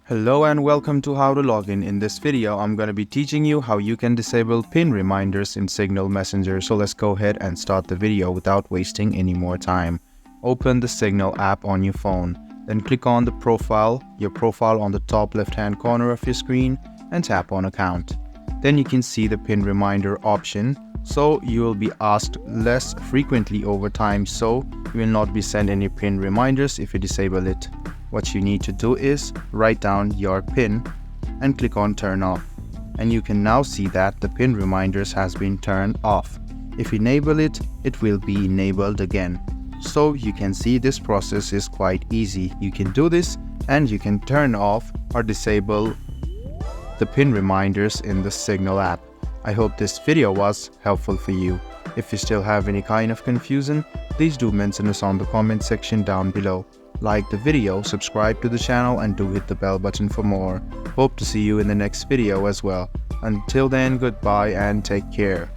Hello and welcome to How to Login. In this video, I'm going to be teaching you how you can disable pin reminders in Signal Messenger. So let's go ahead and start the video without wasting any more time. Open the Signal app on your phone. Then click on the your profile on the top left-hand corner of your screen and tap on Account. Then you can see the pin reminder option. So you will be asked less frequently over time, so you will not be sent any pin reminders if you disable it. What you need to do is write down your PIN and click on Turn Off. And you can now see that the pin reminders has been turned off. If you enable it, it will be enabled again. So you can see this process is quite easy. You can do this and you can turn off or disable the pin reminders in the Signal app. I hope this video was helpful for you. If you still have any kind of confusion, please do mention us on the comment section down below. Like the video, subscribe to the channel and do hit the bell button for more. Hope to see you in the next video as well. Until then, goodbye and take care.